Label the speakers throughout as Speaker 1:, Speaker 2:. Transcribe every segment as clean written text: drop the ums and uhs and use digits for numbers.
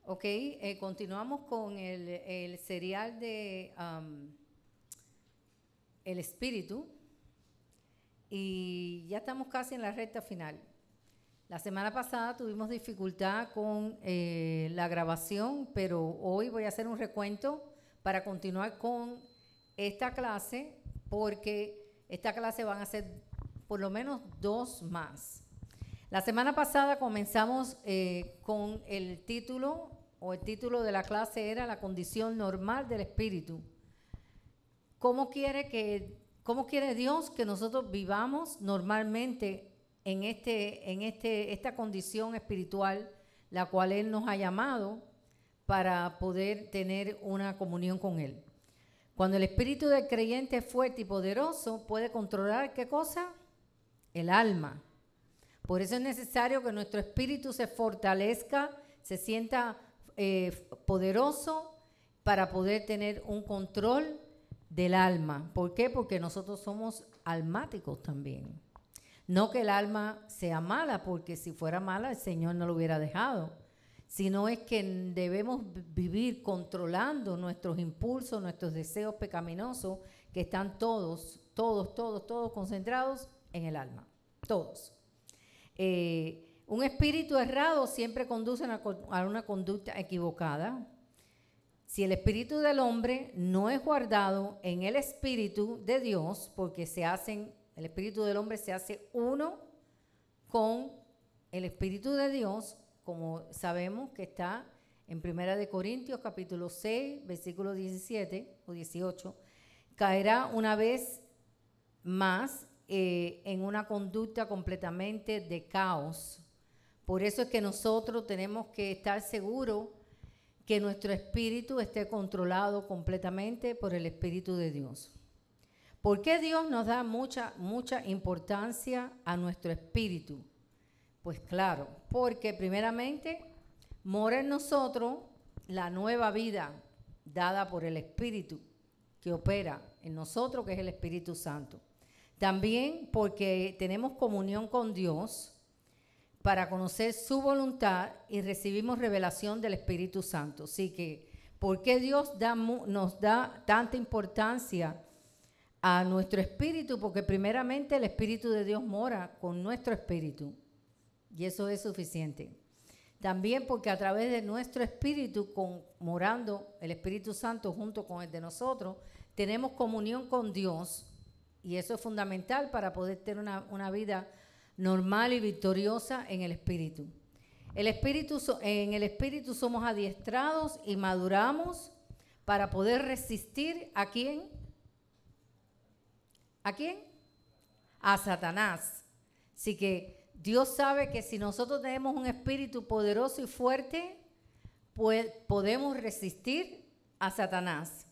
Speaker 1: Ok, continuamos con el serial de El Espíritu y ya estamos casi en la recta final. La semana pasada tuvimos dificultad con la grabación, pero hoy voy a hacer un recuento para continuar con esta clase, porque esta clase van a ser por lo menos 2 más. La semana pasada comenzamos con el título de la clase era la condición normal del espíritu. ¿Cómo quiere Dios que nosotros vivamos normalmente en esta condición espiritual, la cual Él nos ha llamado para poder tener una comunión con Él? Cuando el espíritu del creyente es fuerte y poderoso, puede controlar ¿qué cosa? El alma. Por eso es necesario que nuestro espíritu se fortalezca, se sienta poderoso para poder tener un control del alma. ¿Por qué? Porque nosotros somos almáticos también. No que el alma sea mala, porque si fuera mala el Señor no lo hubiera dejado, sino es que debemos vivir controlando nuestros impulsos, nuestros deseos pecaminosos, que están todos concentrados en el alma, todos. Un espíritu errado siempre conduce a una conducta equivocada. Si el espíritu del hombre no es guardado en el espíritu de Dios, porque el espíritu del hombre se hace uno con el espíritu de Dios, como sabemos que está en 1 Corintios capítulo 6, versículo 17 o 18, caerá una vez más en una conducta completamente de caos. Por eso es que nosotros tenemos que estar seguros que nuestro espíritu esté controlado completamente por el Espíritu de Dios. ¿Por qué Dios nos da mucha importancia a nuestro espíritu? Pues claro, porque primeramente mora en nosotros la nueva vida dada por el Espíritu que opera en nosotros, que es el Espíritu Santo. También porque tenemos comunión con Dios para conocer su voluntad y recibimos revelación del Espíritu Santo. Así que, ¿por qué Dios nos da tanta importancia a nuestro espíritu? Porque primeramente el Espíritu de Dios mora con nuestro espíritu y eso es suficiente. También porque a través de nuestro espíritu, morando el Espíritu Santo junto con el de nosotros, tenemos comunión con Dios y eso es fundamental para poder tener una vida normal y victoriosa en el Espíritu. En el Espíritu somos adiestrados y maduramos para poder resistir ¿a quién? ¿A quién? A Satanás. Así que Dios sabe que si nosotros tenemos un espíritu poderoso y fuerte, pues podemos resistir a Satanás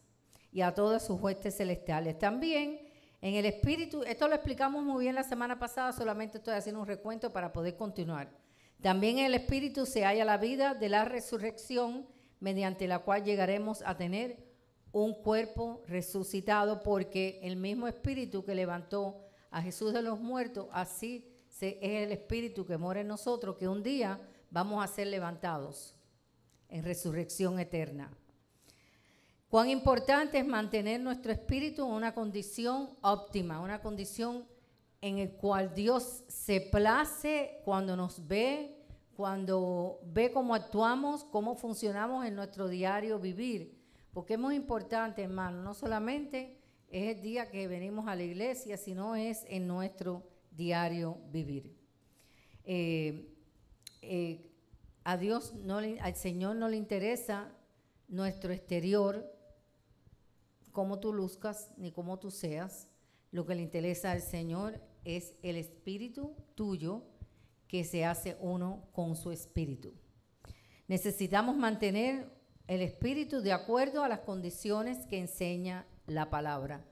Speaker 1: y a todas sus huestes celestiales. También en el espíritu, esto lo explicamos muy bien la semana pasada, solamente estoy haciendo un recuento para poder continuar. También en el espíritu se halla la vida de la resurrección, mediante la cual llegaremos a tener un cuerpo resucitado, porque el mismo espíritu que levantó a Jesús de los muertos, así es el espíritu que mora en nosotros, que un día vamos a ser levantados en resurrección eterna. Cuán importante es mantener nuestro espíritu en una condición óptima, una condición en la cual Dios se place cuando nos ve, cuando ve cómo actuamos, cómo funcionamos en nuestro diario vivir. Porque es muy importante, hermano, no solamente es el día que venimos a la iglesia, sino es en nuestro diario vivir. Al Señor no le interesa nuestro exterior, cómo tú luzcas ni cómo tú seas. Lo que le interesa al Señor es el espíritu tuyo que se hace uno con su espíritu. Necesitamos mantener el espíritu de acuerdo a las condiciones que enseña la palabra.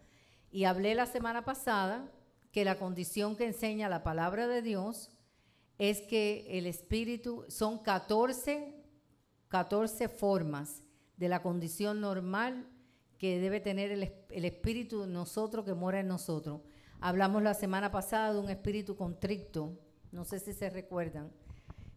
Speaker 1: Y hablé la semana pasada que la condición que enseña la palabra de Dios es que el espíritu son 14 formas de la condición normal que debe tener el espíritu de nosotros, que mora en nosotros. Hablamos la semana pasada de un espíritu contrito, no sé si se recuerdan,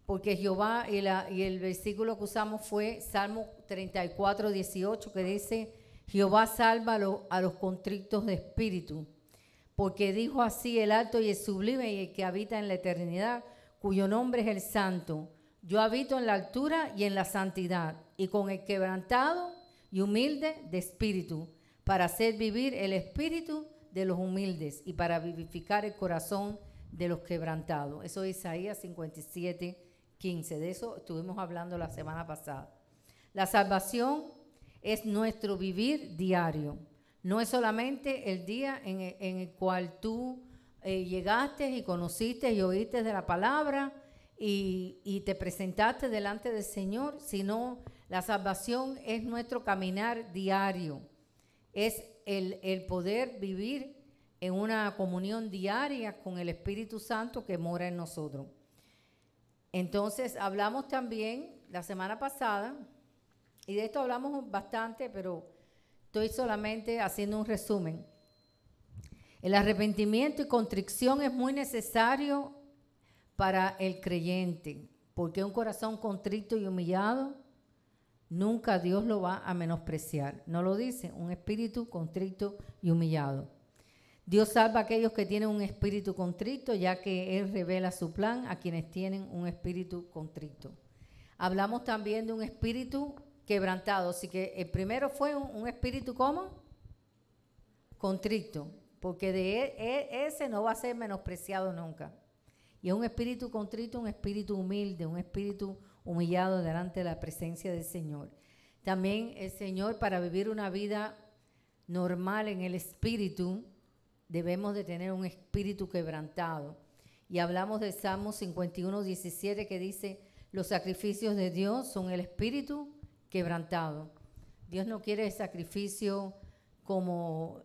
Speaker 1: porque Jehová, y el versículo que usamos fue Salmo 34, 18, que dice, Jehová salva a los contritos de espíritu, porque dijo así el alto y el sublime y el que habita en la eternidad, cuyo nombre es el santo. Yo habito en la altura y en la santidad, y con el quebrantado y humilde de espíritu, para hacer vivir el espíritu de los humildes y para vivificar el corazón de los quebrantados. Eso es Isaías 57, 15. De eso estuvimos hablando la semana pasada. La salvación es nuestro vivir diario. No es solamente el día en el cual tú llegaste y conociste y oíste de la palabra y te presentaste delante del Señor, sino la salvación es nuestro caminar diario. Es el poder vivir en una comunión diaria con el Espíritu Santo que mora en nosotros. Entonces, hablamos también la semana pasada, y de esto hablamos bastante, pero estoy solamente haciendo un resumen. El arrepentimiento y contrición es muy necesario para el creyente, porque un corazón contrito y humillado, nunca Dios lo va a menospreciar. No lo dice, un espíritu contrito y humillado. Dios salva a aquellos que tienen un espíritu contrito, ya que Él revela su plan a quienes tienen un espíritu contrito. Hablamos también de un espíritu quebrantado, así que el primero fue un espíritu ¿cómo? Contrito, porque de ese no va a ser menospreciado nunca. Y es un espíritu contrito, un espíritu humilde, un espíritu humillado delante de la presencia del Señor. También el Señor, para vivir una vida normal en el espíritu, debemos de tener un espíritu quebrantado. Y hablamos del Salmo 51, 17, que dice, los sacrificios de Dios son el espíritu quebrantado. Dios no quiere el sacrificio como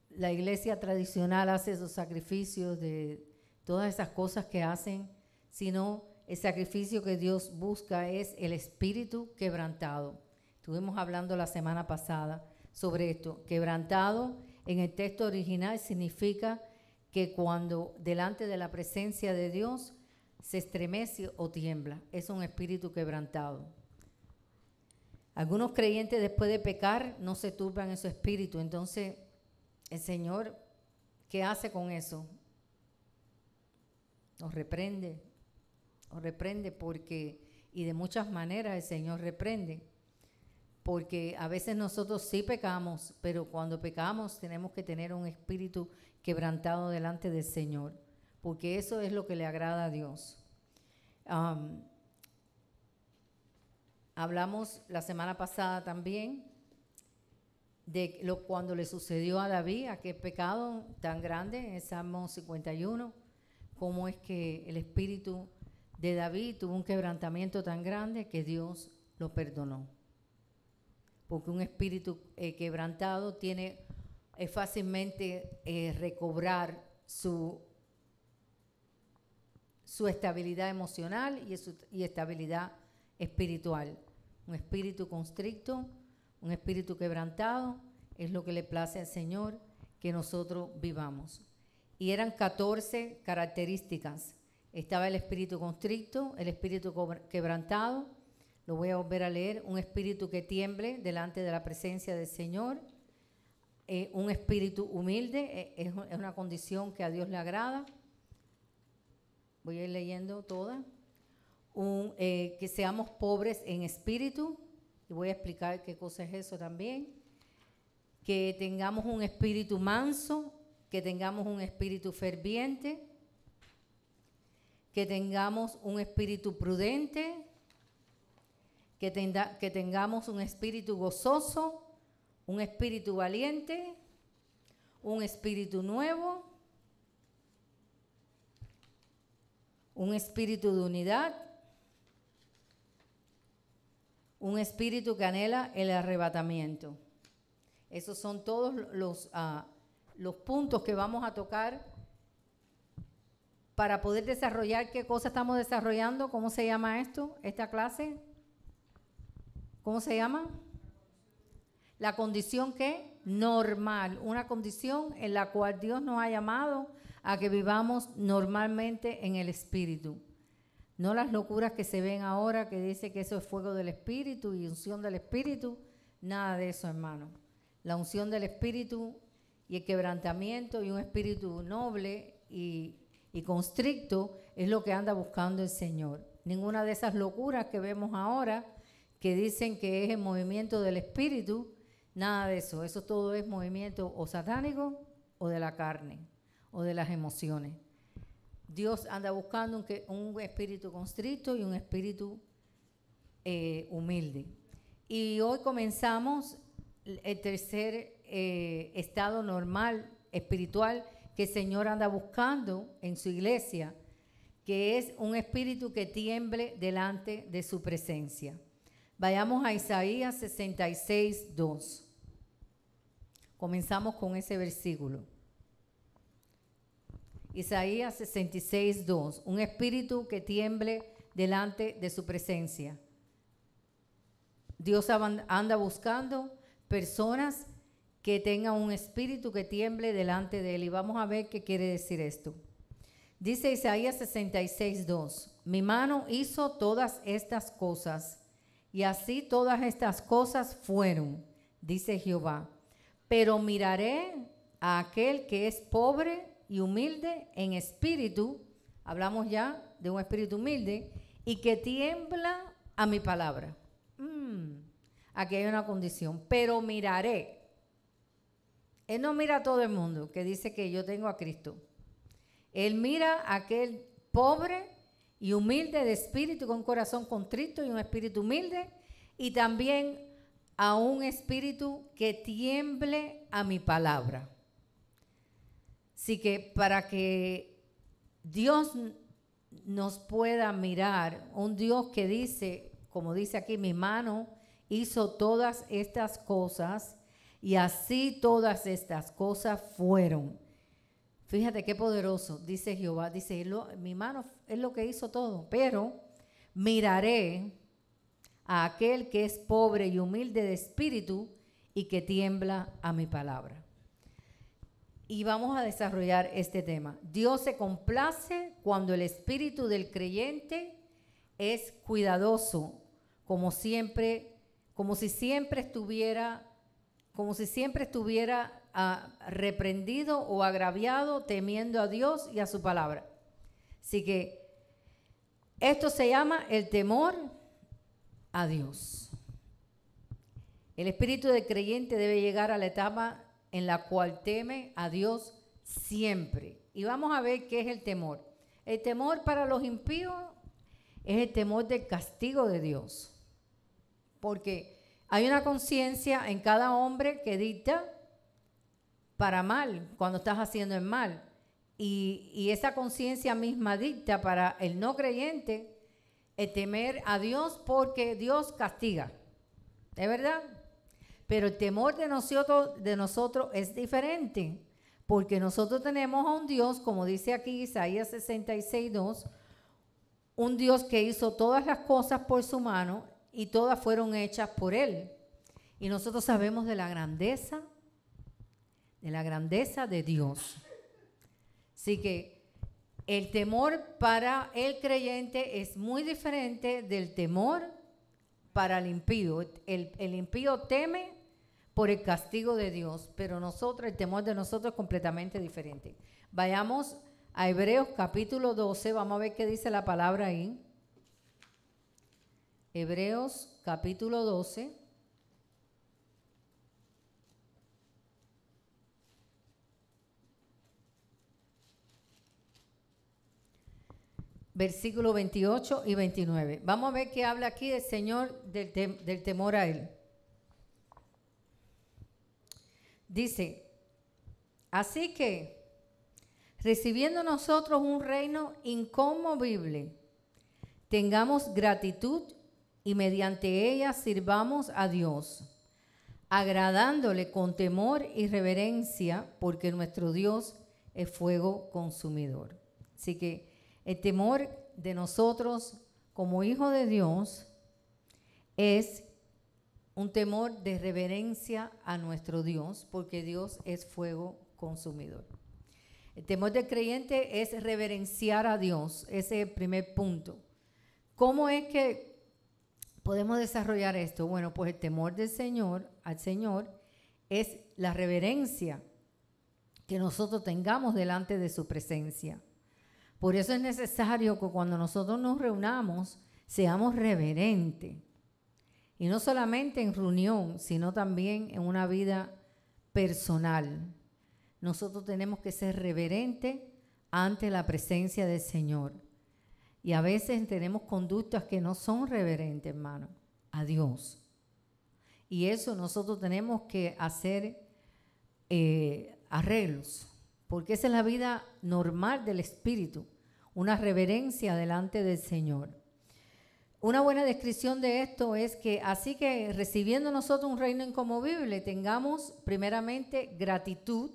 Speaker 1: la iglesia tradicional hace esos sacrificios de todas esas cosas que hacen, sino el sacrificio que Dios busca es el espíritu quebrantado. Estuvimos hablando la semana pasada sobre esto. Quebrantado en el texto original significa que cuando delante de la presencia de Dios se estremece o tiembla. Es un espíritu quebrantado. Algunos creyentes después de pecar no se turban en su espíritu. Entonces, el Señor, ¿qué hace con eso? Nos reprende porque, y de muchas maneras el Señor reprende, porque a veces nosotros sí pecamos, pero cuando pecamos tenemos que tener un espíritu quebrantado delante del Señor, porque eso es lo que le agrada a Dios. Hablamos la semana pasada también de cuando le sucedió a David, aquel pecado tan grande en el Salmo 51, cómo es que el espíritu de David tuvo un quebrantamiento tan grande que Dios lo perdonó. Porque un espíritu quebrantado es fácilmente recobrar su estabilidad emocional y estabilidad espiritual. Un espíritu constricto, un espíritu quebrantado, es lo que le place al Señor que nosotros vivamos. Y eran 14 características. Estaba el espíritu constricto, el espíritu quebrantado, lo voy a volver a leer, un espíritu que tiemble delante de la presencia del Señor, un espíritu humilde, es una condición que a Dios le agrada. Voy a ir leyendo todas. Que seamos pobres en espíritu, y voy a explicar qué cosa es eso también. Que tengamos un espíritu manso, que tengamos un espíritu ferviente, que tengamos un espíritu prudente, que tengamos un espíritu gozoso, un espíritu valiente, un espíritu nuevo, un espíritu de unidad, un espíritu que anhela el arrebatamiento. Esos son todos los puntos que vamos a tocar para poder desarrollar. ¿Qué cosa estamos desarrollando? ¿Cómo se llama esto? ¿Esta clase? ¿Cómo se llama? La condición ¿qué? Normal. Una condición en la cual Dios nos ha llamado a que vivamos normalmente en el Espíritu. no las locuras que se ven ahora, que dice que eso es fuego del Espíritu y unción del Espíritu. Nada de eso, hermano. La unción del Espíritu y el quebrantamiento y un espíritu noble y constricto es lo que anda buscando el Señor. Ninguna de esas locuras que vemos ahora, que dicen que es el movimiento del Espíritu, nada de eso. Eso todo es movimiento o satánico o de la carne o de las emociones. Dios anda buscando un espíritu constricto y un espíritu humilde. Y hoy comenzamos el tercer estado normal, espiritual, que el Señor anda buscando en su iglesia, que es un espíritu que tiemble delante de su presencia. Vayamos a Isaías 66, 2. Comenzamos con ese versículo. Isaías 66, 2. Un espíritu que tiemble delante de su presencia. Dios anda buscando personas que tengan un espíritu que tiemble delante de Él. Y vamos a ver qué quiere decir esto. Dice Isaías 66, 2. Mi mano hizo todas estas cosas, y así todas estas cosas fueron, dice Jehová. Pero miraré a aquel que es pobre y humilde en espíritu, hablamos ya de un espíritu humilde, y que tiembla a mi palabra. Aquí hay una condición, pero miraré. Él no mira a todo el mundo que dice que yo tengo a Cristo. Él mira a aquel pobre y humilde de espíritu, con un corazón contrito y un espíritu humilde, y también a un espíritu que tiemble a mi palabra. Así que para que Dios nos pueda mirar, un Dios que dice, como dice aquí, mi mano hizo todas estas cosas, y así todas estas cosas fueron. Fíjate qué poderoso, dice Jehová, dice, mi mano es lo que hizo todo, pero miraré a aquel que es pobre y humilde de espíritu y que tiembla a mi palabra. Y vamos a desarrollar este tema. Dios se complace cuando el espíritu del creyente es cuidadoso, como si siempre estuviera reprendido o agraviado, temiendo a Dios y a su palabra. Así que esto se llama el temor a Dios. El espíritu del creyente debe llegar a la etapa en la cual teme a Dios siempre. Y vamos a ver qué es el temor. El temor para los impíos es el temor del castigo de Dios. Porque hay una conciencia en cada hombre que dicta para mal, cuando estás haciendo el mal. Y esa conciencia misma dicta para el no creyente el temer a Dios, porque Dios castiga. ¿Es verdad? Pero el temor de nosotros es diferente, porque nosotros tenemos a un Dios, como dice aquí Isaías 66, 2, un Dios que hizo todas las cosas por su mano y todas fueron hechas por Él. Y nosotros sabemos de la grandeza de Dios. Así que el temor para el creyente es muy diferente del temor para el impío. El impío teme por el castigo de Dios, pero el temor de nosotros es completamente diferente. Vayamos a Hebreos capítulo 12, vamos a ver qué dice la palabra ahí. Hebreos capítulo 12. Versículo 28 y 29. Vamos a ver qué habla aquí el Señor del temor a Él. Dice, así que, recibiendo nosotros un reino inconmovible, tengamos gratitud y mediante ella sirvamos a Dios, agradándole con temor y reverencia, porque nuestro Dios es fuego consumidor. Así que el temor de nosotros como hijos de Dios es un temor de reverencia a nuestro Dios, porque Dios es fuego consumidor. El temor del creyente es reverenciar a Dios, ese es el primer punto. ¿Cómo es que podemos desarrollar esto? Bueno, pues el temor del Señor, al Señor, es la reverencia que nosotros tengamos delante de su presencia. Por eso es necesario que cuando nosotros nos reunamos, seamos reverentes. Y no solamente en reunión, sino también en una vida personal. Nosotros tenemos que ser reverentes ante la presencia del Señor. Y a veces tenemos conductas que no son reverentes, hermano, a Dios. Y eso nosotros tenemos que hacer arreglos, porque esa es la vida normal del Espíritu, una reverencia delante del Señor. Una buena descripción de esto es que así que recibiendo nosotros un reino inconmovible, tengamos primeramente gratitud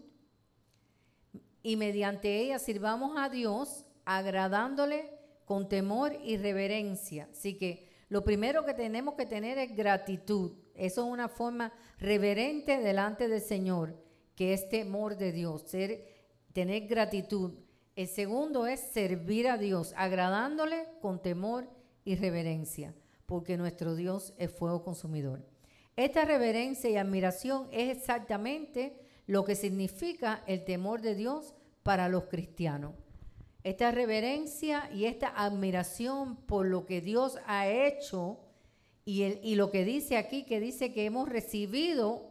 Speaker 1: y mediante ella sirvamos a Dios agradándole con temor y reverencia. Así que lo primero que tenemos que tener es gratitud. Eso es una forma reverente delante del Señor, que es temor de Dios, tener gratitud. El segundo es servir a Dios, agradándole con temor y reverencia, porque nuestro Dios es fuego consumidor. Esta reverencia y admiración es exactamente lo que significa el temor de Dios para los cristianos. Esta reverencia y esta admiración por lo que Dios ha hecho y lo que dice aquí, que dice que hemos recibido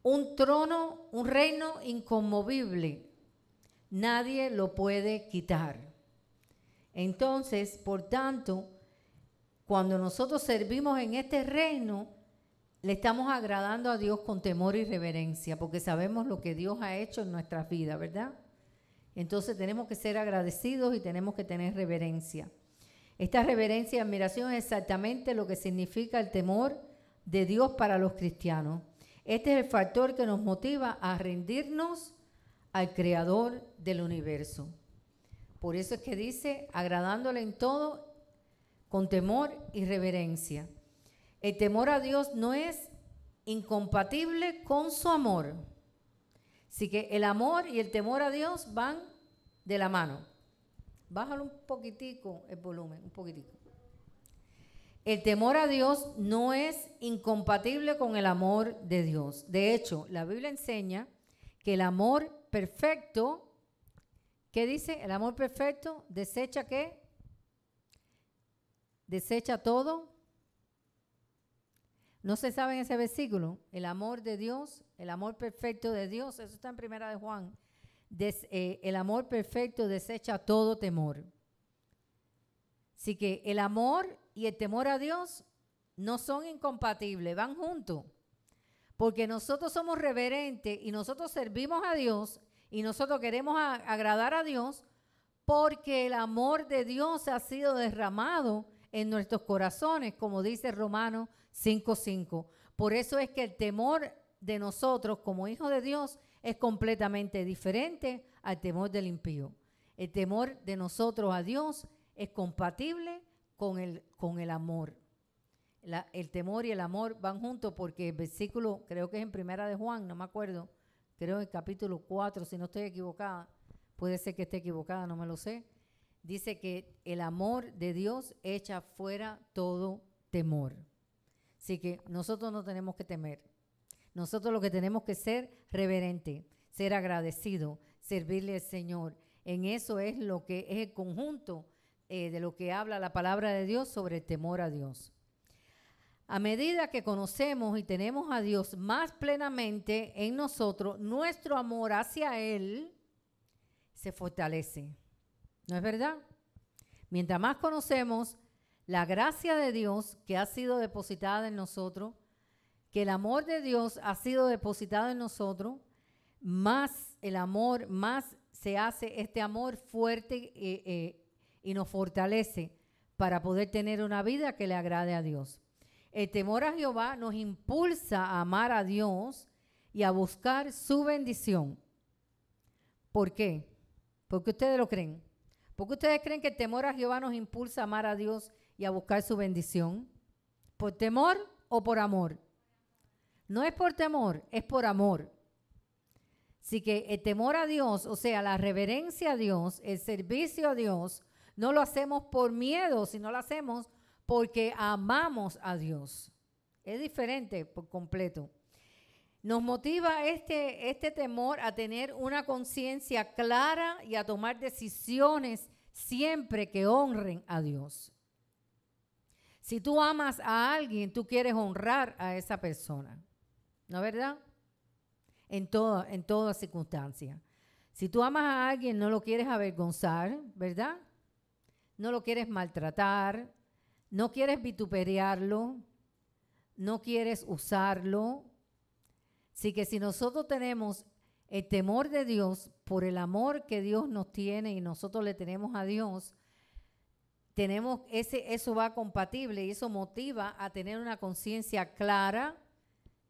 Speaker 1: un trono, un reino inconmovible. Nadie lo puede quitar. Entonces, por tanto, cuando nosotros servimos en este reino, le estamos agradando a Dios con temor y reverencia, porque sabemos lo que Dios ha hecho en nuestras vidas, ¿verdad? Entonces tenemos que ser agradecidos y tenemos que tener reverencia. Esta reverencia y admiración es exactamente lo que significa el temor de Dios para los cristianos. Este es el factor que nos motiva a rendirnos al Creador del universo. Por eso es que dice, agradándole en todo, con temor y reverencia. El temor a Dios no es incompatible con su amor. Así que el amor y el temor a Dios van de la mano. Bájalo un poquitico el volumen, un poquitico. El temor a Dios no es incompatible con el amor de Dios. De hecho, la Biblia enseña que el amor perfecto, ¿qué dice? El amor perfecto desecha ¿qué? Desecha todo. ¿No se sabe en ese versículo? El amor de Dios, el amor perfecto de Dios, eso está en Primera de Juan. El amor perfecto desecha todo temor. Así que el amor y el temor a Dios no son incompatibles, van juntos. Porque nosotros somos reverentes y nosotros servimos a Dios y nosotros queremos agradar a Dios porque el amor de Dios ha sido derramado en nuestros corazones, como dice Romanos 5:5. Por eso es que el temor de nosotros como hijos de Dios es completamente diferente al temor del impío. El temor de nosotros a Dios es compatible con el amor. El temor y el amor van juntos porque el versículo, creo que es en Primera de Juan, no me acuerdo, creo en el capítulo 4, si no estoy equivocada, puede ser que esté equivocada, no me lo sé, dice que el amor de Dios echa fuera todo temor. Así que nosotros no tenemos que temer. Nosotros lo que tenemos que ser reverente, ser agradecido, servirle al Señor. En eso es lo que es el conjunto de lo que habla la palabra de Dios sobre el temor a Dios. A medida que conocemos y tenemos a Dios más plenamente en nosotros, nuestro amor hacia Él se fortalece. ¿No es verdad? Mientras más conocemos la gracia de Dios que ha sido depositada en nosotros, que el amor de Dios ha sido depositado en nosotros, más el amor, más se hace este amor fuerte y nos fortalece para poder tener una vida que le agrade a Dios. El temor a Jehová nos impulsa a amar a Dios y a buscar su bendición. ¿Por qué? ¿Por qué ustedes lo creen? ¿Por qué ustedes creen que el temor a Jehová nos impulsa a amar a Dios y a buscar su bendición? ¿Por temor o por amor? No es por temor, es por amor. Así que el temor a Dios, o sea, la reverencia a Dios, el servicio a Dios, no lo hacemos por miedo, sino lo hacemos porque amamos a Dios. Es diferente por completo. Nos motiva este temor a tener una conciencia clara y a tomar decisiones siempre que honren a Dios. Si tú amas a alguien, tú quieres honrar a esa persona, ¿no es verdad? En toda circunstancia. Si tú amas a alguien, no lo quieres avergonzar, ¿verdad? No lo quieres maltratar, no quieres vituperiarlo, no quieres usarlo. Así que si nosotros tenemos el temor de Dios por el amor que Dios nos tiene y nosotros le tenemos a Dios, eso va compatible y eso motiva a tener una conciencia clara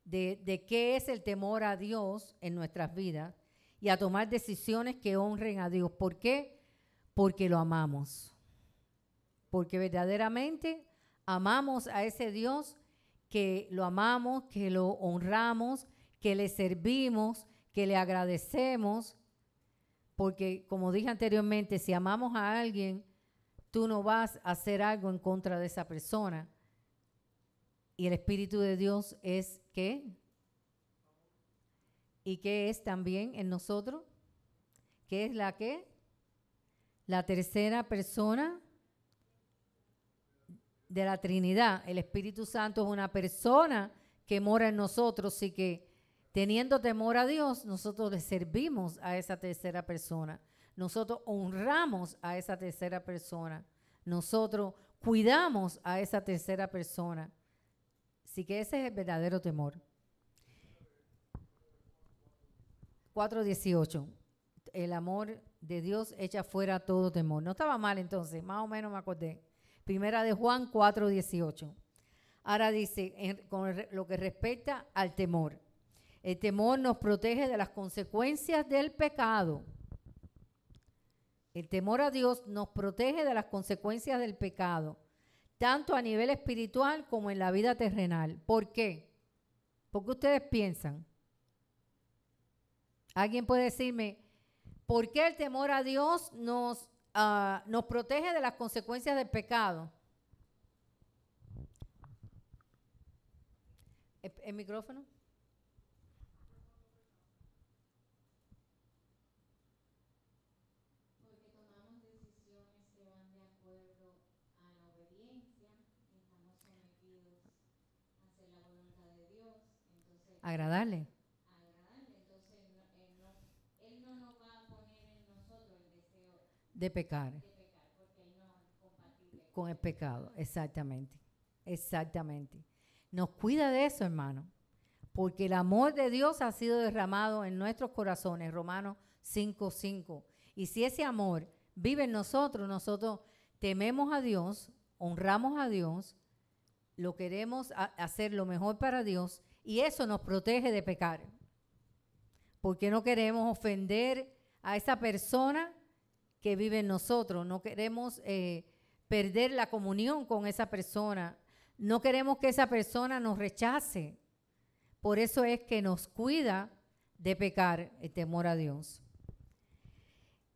Speaker 1: de qué es el temor a Dios en nuestras vidas y a tomar decisiones que honren a Dios. ¿Por qué? Porque lo amamos. Porque verdaderamente amamos a ese Dios, que lo amamos, que lo honramos, que le servimos, que le agradecemos. Porque, como dije anteriormente, si amamos a alguien, tú no vas a hacer algo en contra de esa persona. Y el Espíritu de Dios es ¿qué? ¿Y qué es también en nosotros? ¿Qué es la qué? La tercera persona de la Trinidad. El Espíritu Santo es una persona que mora en nosotros, y que teniendo temor a Dios, nosotros le servimos a esa tercera persona. Nosotros honramos a esa tercera persona. Nosotros cuidamos a esa tercera persona. Así que ese es el verdadero temor. 4:18. El amor de Dios echa fuera todo temor. No estaba mal entonces, más o menos me acordé. Primera de Juan 4:18. Ahora dice, con lo que respecta al temor. El temor nos protege de las consecuencias del pecado. El temor a Dios nos protege de las consecuencias del pecado, tanto a nivel espiritual como en la vida terrenal. ¿Por qué? ¿Por qué ustedes piensan? ¿Alguien puede decirme por qué el temor a Dios nos protege de las consecuencias del pecado? ¿El micrófono?
Speaker 2: Porque tomamos decisiones que van de acuerdo a la obediencia, estamos sometidos a hacer la voluntad de Dios, entonces
Speaker 1: Agradarle.
Speaker 2: agradarle, entonces Él no nos va a poner en nosotros el deseo
Speaker 1: De pecar.
Speaker 2: de pecar, porque Él no es compatible
Speaker 1: Con el pecado, exactamente. Exactamente. Nos cuida de eso, hermano. Porque el amor de Dios ha sido derramado en nuestros corazones, Romanos 5:5. Y si ese amor vive en nosotros, nosotros tememos a Dios, honramos a Dios, lo queremos hacer lo mejor para Dios, y eso nos protege de pecar. Porque no queremos ofender a esa persona que vive en nosotros, no queremos perder la comunión con esa persona, no queremos que esa persona nos rechace. Por eso es que nos cuida de pecar, el temor a Dios.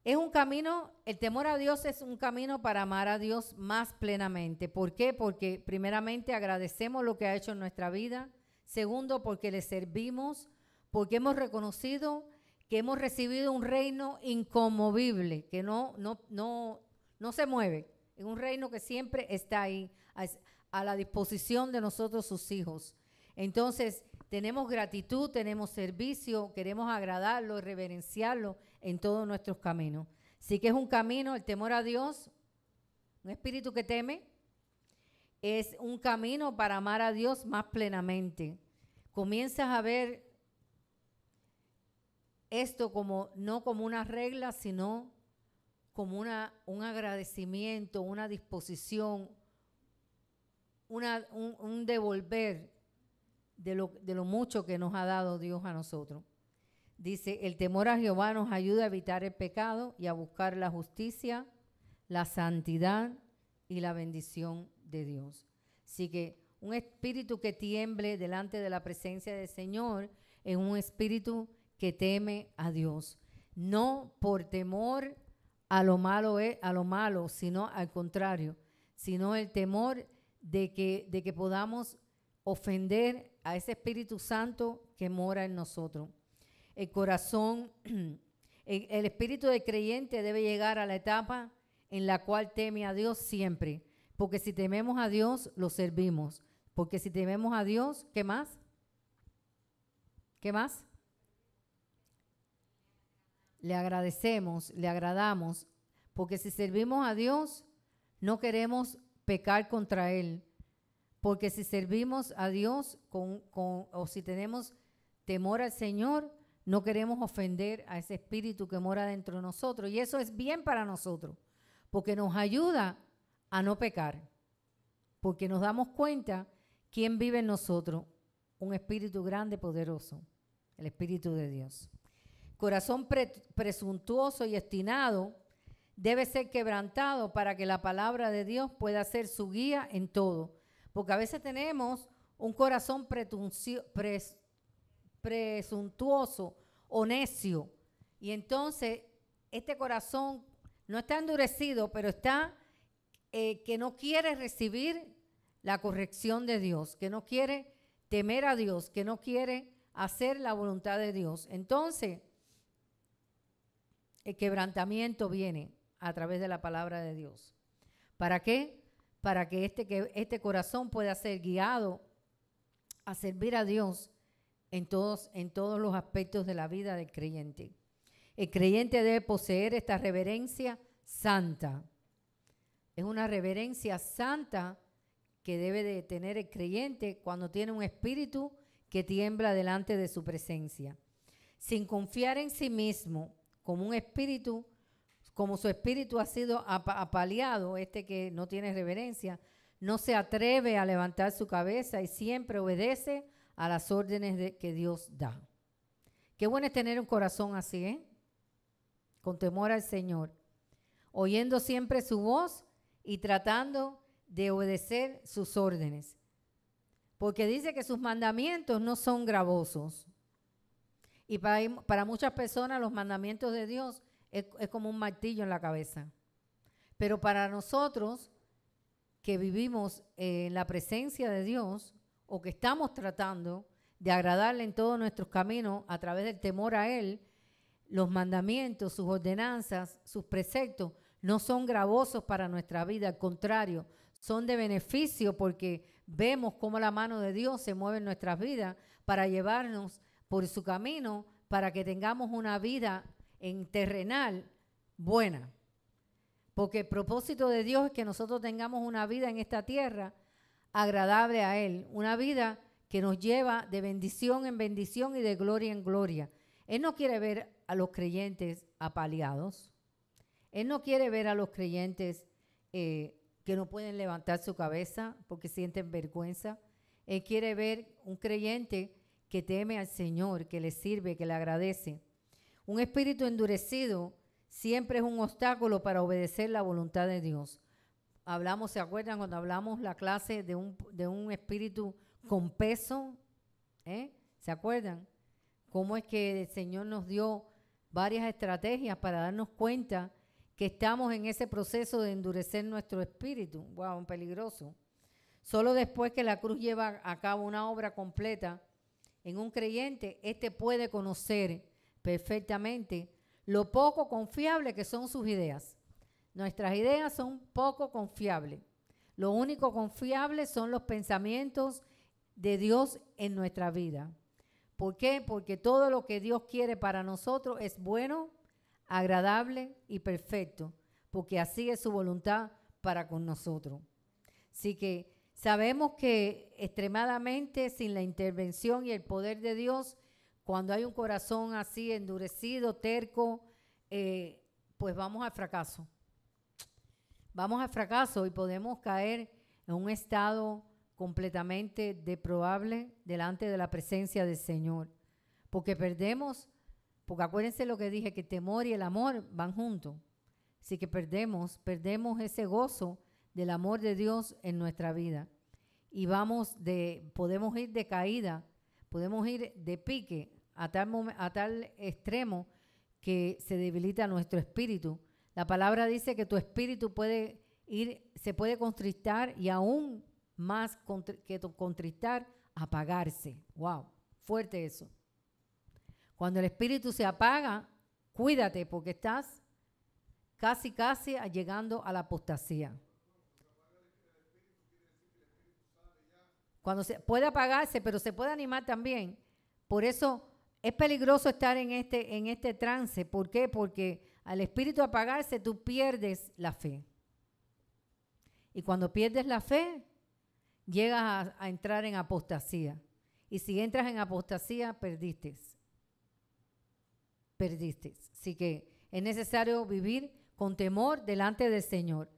Speaker 1: Es un camino, el temor a Dios es un camino para amar a Dios más plenamente. ¿Por qué? Porque primeramente agradecemos lo que ha hecho en nuestra vida. Segundo, porque le servimos, porque hemos reconocido que hemos recibido un reino inconmovible, que no se mueve. Es un reino que siempre está ahí, a la disposición de nosotros, sus hijos. Entonces, tenemos gratitud, tenemos servicio, queremos agradarlo, reverenciarlo en todos nuestros caminos. Así que es un camino, el temor a Dios, un espíritu que teme, es un camino para amar a Dios más plenamente. Comienzas a ver esto no como una regla, sino como un agradecimiento, una disposición, un devolver de lo mucho que nos ha dado Dios a nosotros. Dice, el temor a Jehová nos ayuda a evitar el pecado y a buscar la justicia, la santidad y la bendición de Dios. Así que un espíritu que tiemble delante de la presencia del Señor es un espíritu que teme a Dios. No por temor a lo malo, sino al contrario, sino el temor de que podamos ofender a ese Espíritu Santo que mora en nosotros. El corazón, el espíritu del creyente debe llegar a la etapa en la cual teme a Dios siempre. Porque si tememos a Dios, lo servimos. Porque si tememos a Dios, ¿qué más? ¿Qué más? Le agradecemos, le agradamos. Porque si servimos a Dios, no queremos pecar contra Él. Porque si servimos a Dios o si tenemos temor al Señor, no queremos ofender a ese espíritu que mora dentro de nosotros. Y eso es bien para nosotros, porque nos ayuda a no pecar. Porque nos damos cuenta quién vive en nosotros. Un espíritu grande, poderoso, el Espíritu de Dios. Corazón presuntuoso y obstinado debe ser quebrantado para que la palabra de Dios pueda ser su guía en todo. Porque a veces tenemos un corazón presuntuoso o necio. Y entonces este corazón no está endurecido, pero está que no quiere recibir la corrección de Dios, que no quiere temer a Dios, que no quiere hacer la voluntad de Dios. Entonces, el quebrantamiento viene a través de la palabra de Dios. ¿Para qué? Para que este corazón pueda ser guiado a servir a Dios en todos los aspectos de la vida del creyente. El creyente debe poseer esta reverencia santa. Es una reverencia santa que debe de tener el creyente cuando tiene un espíritu que tiembla delante de su presencia. Sin confiar en sí mismo, como su espíritu ha sido apaleado, que no tiene reverencia, no se atreve a levantar su cabeza y siempre obedece a las órdenes que Dios da. Qué bueno es tener un corazón así, ¿eh? Con temor al Señor, oyendo siempre su voz y tratando de obedecer sus órdenes. Porque dice que sus mandamientos no son gravosos. Y para muchas personas los mandamientos de Dios es como un martillo en la cabeza. Pero para nosotros que vivimos en la presencia de Dios o que estamos tratando de agradarle en todos nuestros caminos a través del temor a Él, los mandamientos, sus ordenanzas, sus preceptos no son gravosos para nuestra vida. Al contrario, son de beneficio porque vemos cómo la mano de Dios se mueve en nuestras vidas para llevarnos por su camino, para que tengamos una vida terrenal buena. Porque el propósito de Dios es que nosotros tengamos una vida en esta tierra agradable a Él, una vida que nos lleva de bendición en bendición y de gloria en gloria. Él no quiere ver a los creyentes apaleados. Él no quiere ver a los creyentes que no pueden levantar su cabeza porque sienten vergüenza. Él quiere ver un creyente que teme al Señor, que le sirve, que le agradece. Un espíritu endurecido siempre es un obstáculo para obedecer la voluntad de Dios. Hablamos, ¿se acuerdan cuando hablamos la clase de un espíritu con peso? ¿Se acuerdan? Cómo es que el Señor nos dio varias estrategias para darnos cuenta que estamos en ese proceso de endurecer nuestro espíritu. ¡Wow! Peligroso. Solo después que la cruz lleva a cabo una obra completa en un creyente, puede conocer perfectamente lo poco confiable que son sus ideas. Nuestras ideas son poco confiables. Lo único confiable son los pensamientos de Dios en nuestra vida. ¿Por qué? Porque todo lo que Dios quiere para nosotros es bueno, agradable y perfecto, porque así es su voluntad para con nosotros. Así que sabemos que extremadamente sin la intervención y el poder de Dios, cuando hay un corazón así endurecido, terco, pues vamos al fracaso. Vamos al fracaso y podemos caer en un estado completamente deplorable delante de la presencia del Señor. Porque porque acuérdense lo que dije, que el temor y el amor van juntos. Así que perdemos ese gozo del amor de Dios en nuestra vida. Y podemos ir de caída, podemos ir de pique a tal extremo que se debilita nuestro espíritu. La palabra dice que tu espíritu se puede contristar y aún más que contristar, apagarse. Wow, fuerte eso. Cuando el espíritu se apaga, cuídate porque estás casi llegando a la apostasía. Cuando se puede apagarse, pero se puede animar también. Por eso es peligroso estar en este trance. ¿Por qué? Porque al espíritu apagarse, tú pierdes la fe. Y cuando pierdes la fe, llegas a entrar en apostasía. Y si entras en apostasía, perdiste. Perdiste. Así que es necesario vivir con temor delante del Señor.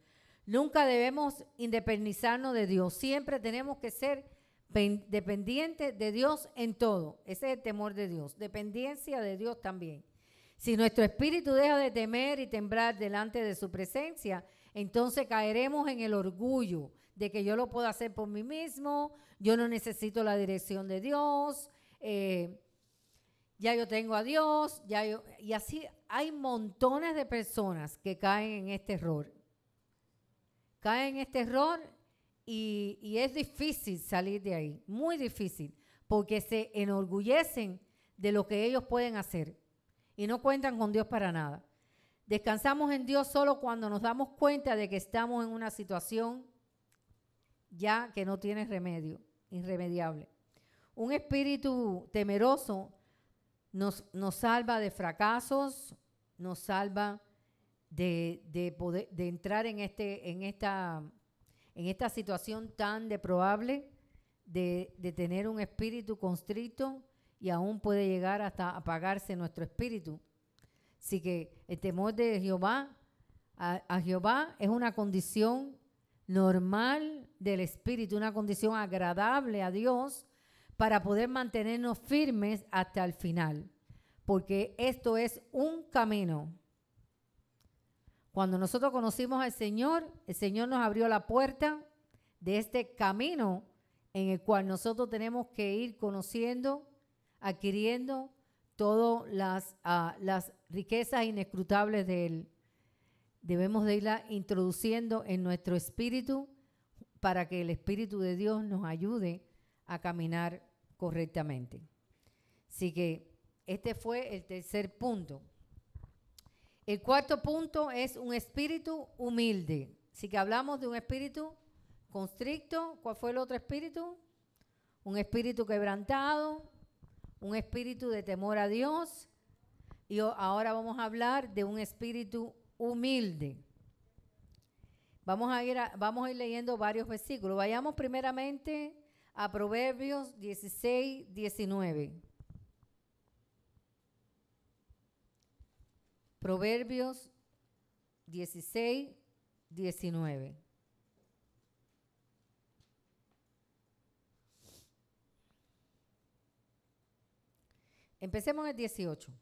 Speaker 1: Nunca debemos independizarnos de Dios. Siempre tenemos que ser dependientes de Dios en todo. Ese es el temor de Dios. Dependencia de Dios también. Si nuestro espíritu deja de temer y temblar delante de su presencia, entonces caeremos en el orgullo de que yo lo puedo hacer por mí mismo, yo no necesito la dirección de Dios, ya yo tengo a Dios, y así hay montones de personas que caen en este error. Caen en este error y es difícil salir de ahí, muy difícil, porque se enorgullecen de lo que ellos pueden hacer y no cuentan con Dios para nada. Descansamos en Dios solo cuando nos damos cuenta de que estamos en una situación ya que no tiene remedio, irremediable. Un espíritu temeroso nos salva de fracasos, nos salva de entrar en esta situación tan deplorable de tener un espíritu constricto y aún puede llegar hasta apagarse nuestro espíritu. Así que el temor de Jehová, a Jehová es una condición normal del espíritu, una condición agradable a Dios para poder mantenernos firmes hasta el final, porque esto es un camino. Cuando nosotros conocimos al Señor, el Señor nos abrió la puerta de este camino en el cual nosotros tenemos que ir conociendo, adquiriendo todas las riquezas inescrutables de Él. Debemos de irla introduciendo en nuestro espíritu para que el Espíritu de Dios nos ayude a caminar correctamente. Así que este fue el tercer punto. El cuarto punto es un espíritu humilde. Así que hablamos de un espíritu constricto. ¿Cuál fue el otro espíritu? Un espíritu quebrantado, un espíritu de temor a Dios. Y ahora vamos a hablar de un espíritu humilde. Vamos a ir leyendo varios versículos. Vayamos primeramente a Proverbios 16, 19. Proverbios 16, 19. Empecemos en el 18.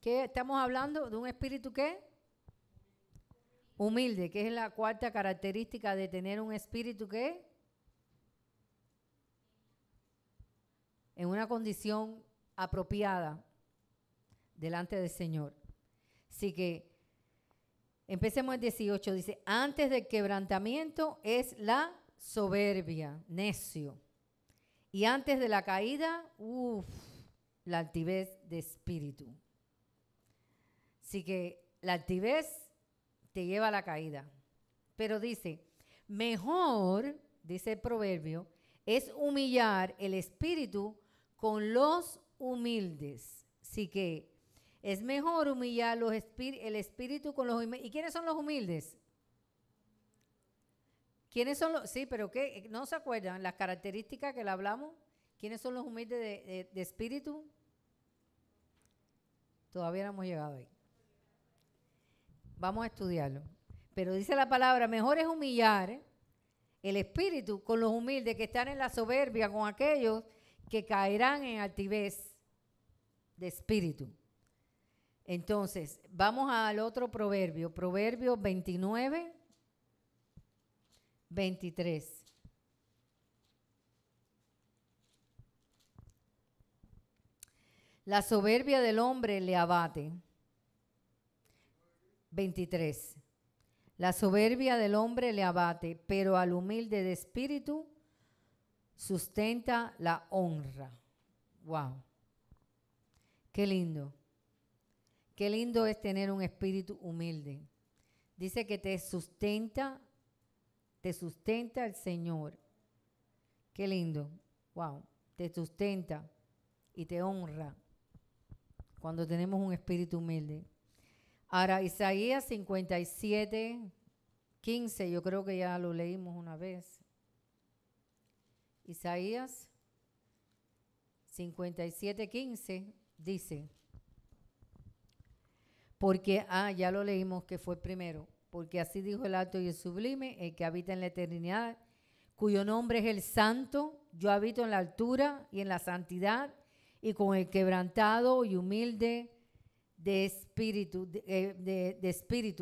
Speaker 1: ¿Qué estamos hablando? ¿De un espíritu qué? Humilde, que es la cuarta característica de tener un espíritu ¿qué? En una condición apropiada delante del Señor. Así que empecemos el 18. Dice, antes del quebrantamiento es la soberbia, necio. Y antes de la caída, la altivez de espíritu. Así que la altivez te lleva a la caída. Pero dice, mejor, dice el proverbio, es humillar el espíritu con los humildes. Así que es mejor humillar el espíritu con los humildes. ¿Y quiénes son los humildes? ¿Quiénes son los? Sí, pero ¿qué? ¿No se acuerdan las características que le hablamos? ¿Quiénes son los humildes de espíritu? Todavía no hemos llegado ahí. Vamos a estudiarlo. Pero dice la palabra, mejor es humillar el espíritu con los humildes que están en la soberbia, con aquellos que caerán en altivez de espíritu. Entonces, vamos al otro proverbio, Proverbio 29, 23. La soberbia del hombre le abate. 23. La soberbia del hombre le abate, pero al humilde de espíritu sustenta la honra. Wow. Qué lindo. Qué lindo es tener un espíritu humilde. Dice que te sustenta el Señor. Qué lindo. Wow. Te sustenta y te honra cuando tenemos un espíritu humilde. Ahora, Isaías 57:15, yo creo que ya lo leímos una vez. Isaías 57:15 dice, porque, ya lo leímos que fue primero, porque así dijo el alto y el sublime, el que habita en la eternidad, cuyo nombre es el santo, yo habito en la altura y en la santidad, y con el quebrantado y humilde de espíritu,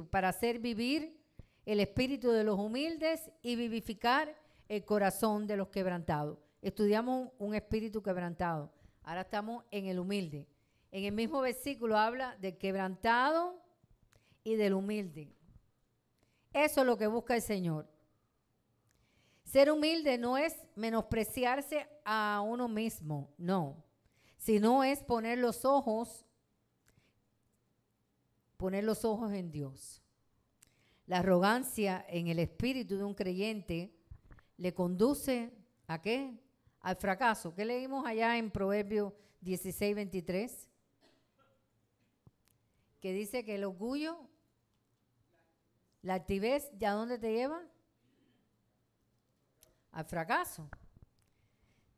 Speaker 1: para hacer vivir el espíritu de los humildes y vivificar el corazón de los quebrantados. Estudiamos un espíritu quebrantado. Ahora estamos en el humilde. En el mismo versículo habla del quebrantado y del humilde. Eso es lo que busca el Señor. Ser humilde no es menospreciarse a uno mismo, no. Sino es poner los ojos en Dios. La arrogancia en el espíritu de un creyente le conduce ¿a qué? Al fracaso. ¿Qué leímos allá en Proverbios 16:23? Que dice que el orgullo, la altivez, ¿de a dónde te lleva? Al fracaso.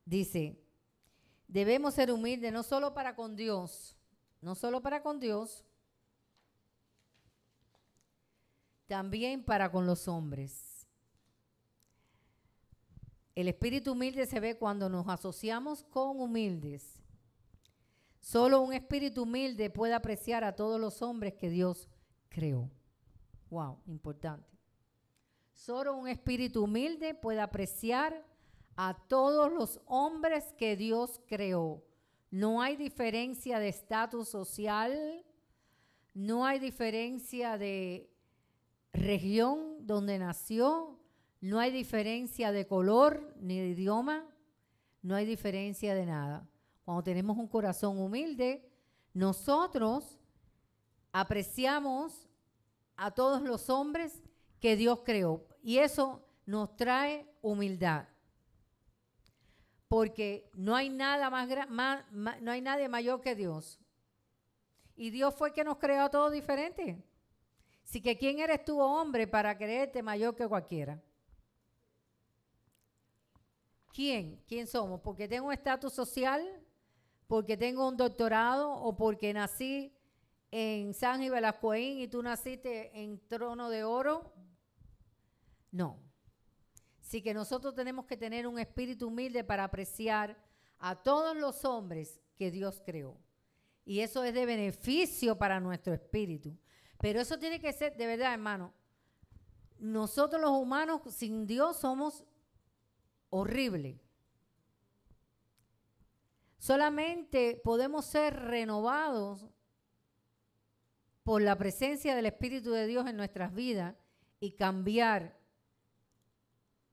Speaker 1: Dice, debemos ser humildes no solo para con Dios, también para con los hombres. El espíritu humilde se ve cuando nos asociamos con humildes. Solo un espíritu humilde puede apreciar a todos los hombres que Dios creó. Wow, importante. Solo un espíritu humilde puede apreciar a todos los hombres que Dios creó. No hay diferencia de estatus social, no hay diferencia de región donde nació, no hay diferencia de color ni de idioma, no hay diferencia de nada. Cuando tenemos un corazón humilde, nosotros apreciamos a todos los hombres que Dios creó. Y eso nos trae humildad. Porque no hay nada no hay nadie mayor que Dios. Y Dios fue el que nos creó a todos diferentes. Así que ¿quién eres tú, hombre, para creerte mayor que cualquiera? ¿Quién somos? ¿Porque tengo un estatus social? ¿Porque tengo un doctorado? ¿O porque nací en San y Velascoín y tú naciste en Trono de Oro? No. Así que nosotros tenemos que tener un espíritu humilde para apreciar a todos los hombres que Dios creó. Y eso es de beneficio para nuestro espíritu. Pero eso tiene que ser, de verdad, hermano, nosotros los humanos sin Dios somos horribles. Solamente podemos ser renovados por la presencia del Espíritu de Dios en nuestras vidas y cambiar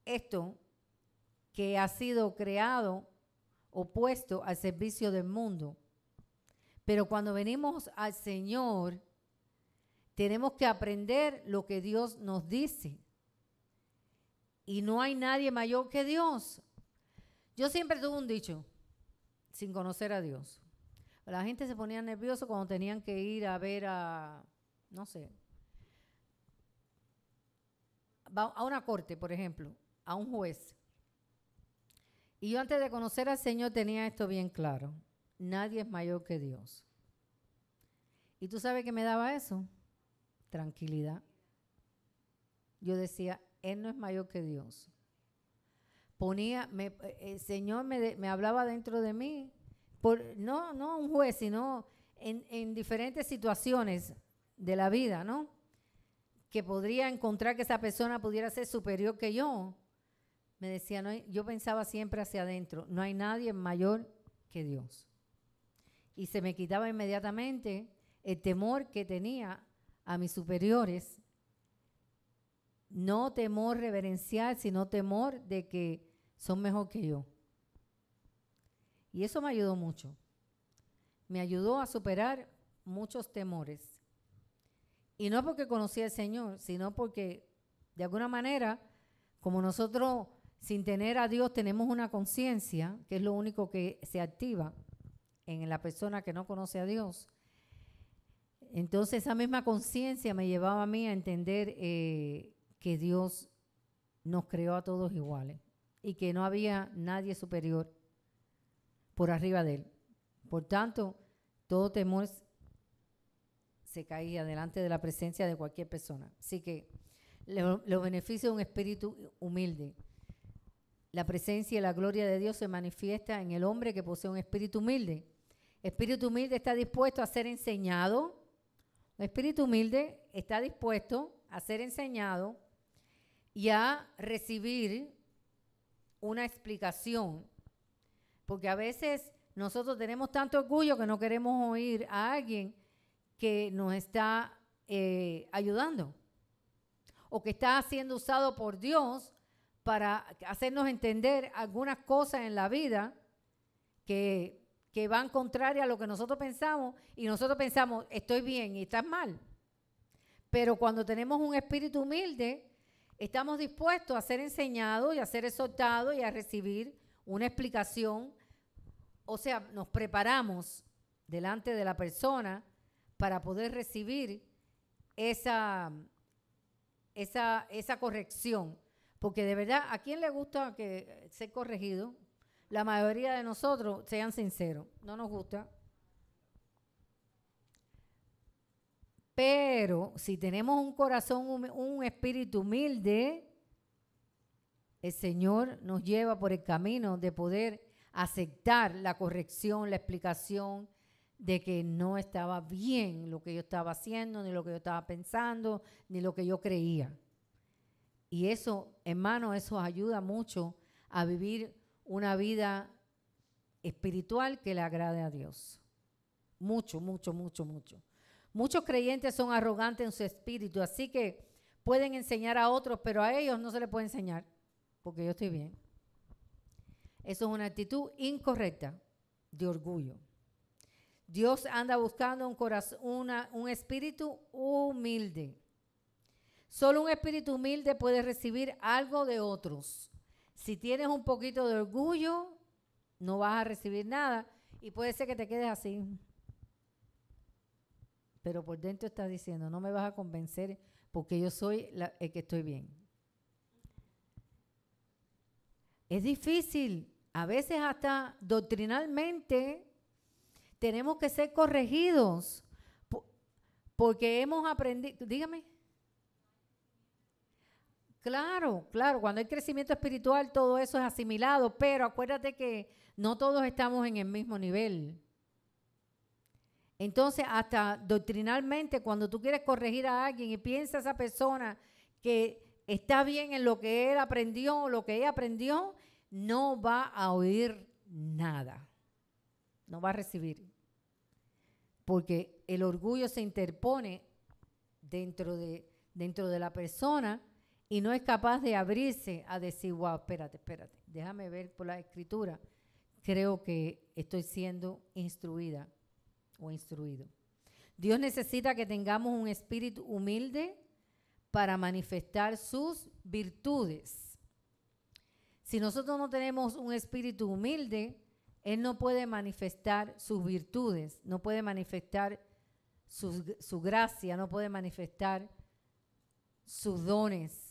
Speaker 1: esto que ha sido creado o puesto al servicio del mundo. Pero cuando venimos al Señor, tenemos que aprender lo que Dios nos dice. Y no hay nadie mayor que Dios. Yo siempre tuve un dicho, sin conocer a Dios. La gente se ponía nerviosa cuando tenían que ir a ver a una corte, por ejemplo, a un juez. Y yo antes de conocer al Señor tenía esto bien claro. Nadie es mayor que Dios. ¿Y tú sabes qué me daba eso? Tranquilidad. Yo decía, Él no es mayor que Dios. El Señor me hablaba dentro de mí, no un juez, sino en diferentes situaciones de la vida, ¿no? Que podría encontrar que esa persona pudiera ser superior que yo. Me decía, yo pensaba siempre hacia adentro, no hay nadie mayor que Dios. Y se me quitaba inmediatamente el temor que tenía a mis superiores. No temor reverencial, sino temor de que son mejor que yo. Y eso me ayudó mucho. Me ayudó a superar muchos temores. Y no porque conocía al Señor, sino porque de alguna manera, como nosotros sin tener a Dios tenemos una conciencia, que es lo único que se activa en la persona que no conoce a Dios. Entonces esa misma conciencia me llevaba a mí a entender que Dios nos creó a todos iguales y que no había nadie superior por arriba de Él. Por tanto, todo temor se caía delante de la presencia de cualquier persona. Así que los beneficios de un espíritu humilde. La presencia y la gloria de Dios se manifiesta en el hombre que posee un espíritu humilde. Espíritu humilde está dispuesto a ser enseñado. Un espíritu humilde está dispuesto a ser enseñado y a recibir una explicación. Porque a veces nosotros tenemos tanto orgullo que no queremos oír a alguien que nos está ayudando o que está siendo usado por Dios para hacernos entender algunas cosas en la vida que van contrarias a lo que nosotros pensamos, y nosotros pensamos, estoy bien y estás mal. Pero cuando tenemos un espíritu humilde, estamos dispuestos a ser enseñados y a ser exhortados y a recibir una explicación. O sea, nos preparamos delante de la persona para poder recibir esa corrección. Porque de verdad, ¿a quién le gusta ser corregido? La mayoría de nosotros, sean sinceros, no nos gusta. Pero si tenemos un corazón, un espíritu humilde, el Señor nos lleva por el camino de poder aceptar la corrección, la explicación de que no estaba bien lo que yo estaba haciendo, ni lo que yo estaba pensando, ni lo que yo creía. Y eso, hermano, eso ayuda mucho a vivir una vida espiritual que le agrade a Dios. Mucho, mucho, mucho, mucho. Muchos creyentes son arrogantes en su espíritu, así que pueden enseñar a otros, pero a ellos no se les puede enseñar, porque yo estoy bien. Eso es una actitud incorrecta de orgullo. Dios anda buscando un corazón, un espíritu humilde. Solo un espíritu humilde puede recibir algo de otros. Si tienes un poquito de orgullo, no vas a recibir nada y puede ser que te quedes así. Pero por dentro estás diciendo, no me vas a convencer porque yo soy el que estoy bien. Es difícil. A veces hasta doctrinalmente tenemos que ser corregidos porque hemos aprendido. Dígame. Claro, cuando hay crecimiento espiritual todo eso es asimilado, pero acuérdate que no todos estamos en el mismo nivel. Entonces, hasta doctrinalmente, cuando tú quieres corregir a alguien y piensa esa persona que está bien en lo que él aprendió, lo que ella aprendió, no va a oír nada, no va a recibir, porque el orgullo se interpone dentro de la persona y no es capaz de abrirse a decir, wow, espérate, déjame ver por la escritura, creo que estoy siendo instruida o instruido. Dios necesita que tengamos un espíritu humilde para manifestar sus virtudes. Si nosotros no tenemos un espíritu humilde, Él no puede manifestar sus virtudes, no puede manifestar su gracia, no puede manifestar sus dones.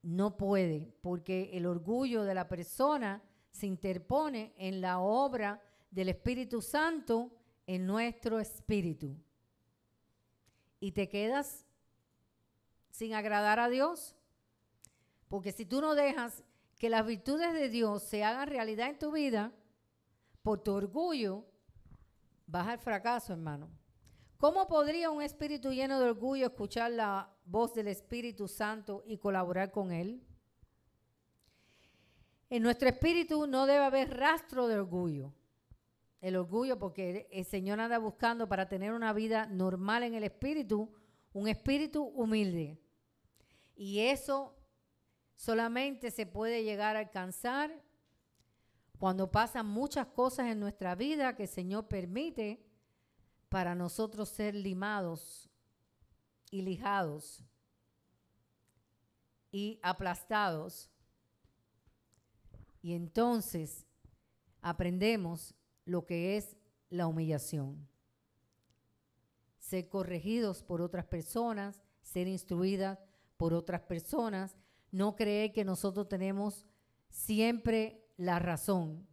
Speaker 1: No puede, porque el orgullo de la persona se interpone en la obra del Espíritu Santo en nuestro espíritu. Y te quedas sin agradar a Dios. Porque si tú no dejas que las virtudes de Dios se hagan realidad en tu vida, por tu orgullo, vas al fracaso, hermano. ¿Cómo podría un espíritu lleno de orgullo escuchar la voz del Espíritu Santo y colaborar con Él? En nuestro espíritu no debe haber rastro de orgullo. El orgullo, porque el Señor anda buscando para tener una vida normal en el espíritu, un espíritu humilde. Y eso solamente se puede llegar a alcanzar Cuando pasan muchas cosas en nuestra vida que el Señor permite para nosotros ser limados y lijados y aplastados. Y entonces aprendemos lo que es la humillación. Ser corregidos por otras personas, ser instruidas por otras personas, no creer que nosotros tenemos siempre la razón,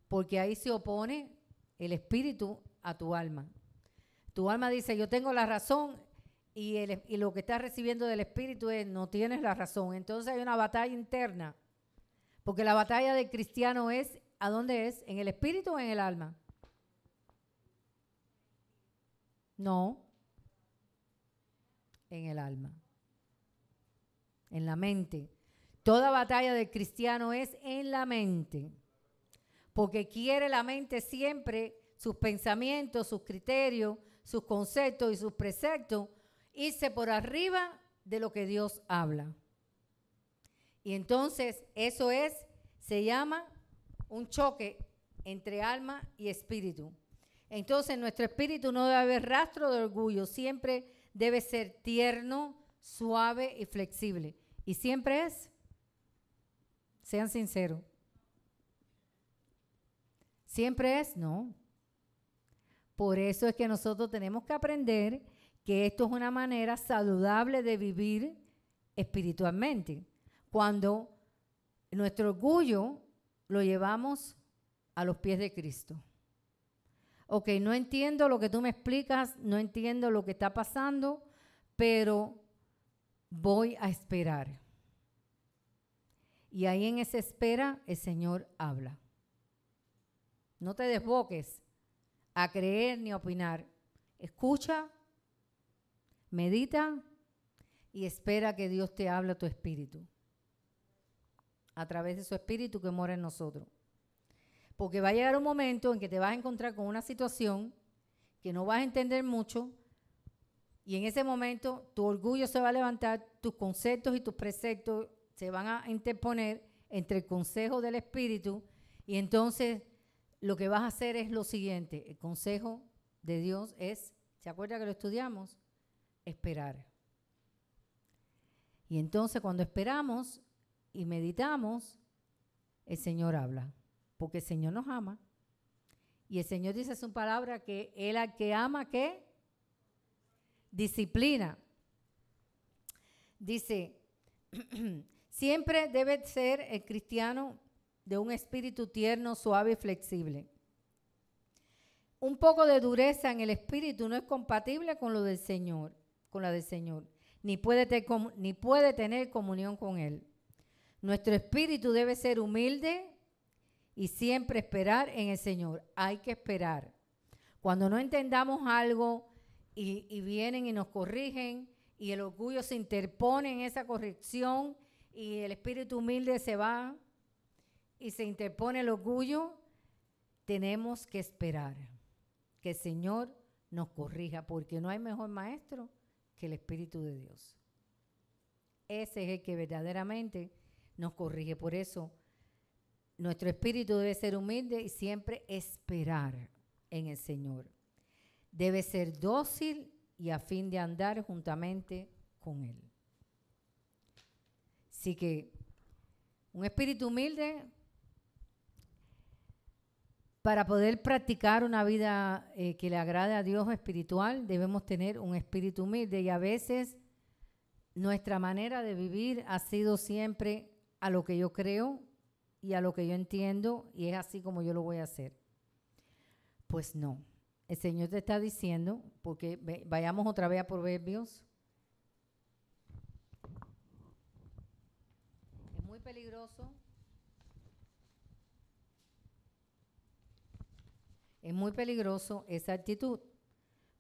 Speaker 1: porque ahí se opone el espíritu a tu alma. Tu alma dice, yo tengo la razón, y lo que estás recibiendo del espíritu es, no tienes la razón. Entonces hay una batalla interna, porque la batalla del cristiano es, ¿a dónde es? ¿En el espíritu o en el alma? No, en el alma, en la mente. Toda batalla del cristiano es en la mente, porque quiere la mente siempre sus pensamientos, sus criterios, sus conceptos y sus preceptos, irse por arriba de lo que Dios habla. Y entonces eso se llama un choque entre alma y espíritu. Entonces nuestro espíritu no debe haber rastro de orgullo, siempre debe ser tierno, suave y flexible. Y siempre es. Sean sinceros. ¿Siempre es? No. Por eso es que nosotros tenemos que aprender que esto es una manera saludable de vivir espiritualmente. Cuando nuestro orgullo lo llevamos a los pies de Cristo. Ok, no entiendo lo que tú me explicas, no entiendo lo que está pasando, pero voy a esperar. Y ahí en esa espera el Señor habla. No te desboques a creer ni a opinar. Escucha, medita y espera que Dios te hable a tu espíritu. A través de su espíritu que mora en nosotros. Porque va a llegar un momento en que te vas a encontrar con una situación que no vas a entender mucho y en ese momento tu orgullo se va a levantar, tus conceptos y tus preceptos se van a interponer entre el consejo del Espíritu y entonces lo que vas a hacer es lo siguiente. El consejo de Dios es, ¿se acuerda que lo estudiamos? Esperar. Y entonces cuando esperamos y meditamos, el Señor habla, porque el Señor nos ama. Y el Señor dice en su palabra que Él al que ama, ¿qué? Disciplina. Dice, siempre debe ser el cristiano de un espíritu tierno, suave y flexible. Un poco de dureza en el espíritu no es compatible con lo del Señor, con la del Señor, ni puede tener comunión con Él. Nuestro espíritu debe ser humilde y siempre esperar en el Señor. Hay que esperar. Cuando no entendamos algo y vienen y nos corrigen y el orgullo se interpone en esa corrección y el espíritu humilde se va y se interpone el orgullo, tenemos que esperar que el Señor nos corrija, porque no hay mejor maestro que el Espíritu de Dios. Ese es el que verdaderamente nos corrige. Por eso nuestro espíritu debe ser humilde y siempre esperar en el Señor. Debe ser dócil y a fin de andar juntamente con Él. Así que un espíritu humilde, para poder practicar una vida que le agrade a Dios espiritual, debemos tener un espíritu humilde y a veces nuestra manera de vivir ha sido siempre a lo que yo creo y a lo que yo entiendo y es así como yo lo voy a hacer. Pues no. El Señor te está diciendo, porque vayamos otra vez a Proverbios. Es muy peligroso. Es muy peligroso esa actitud,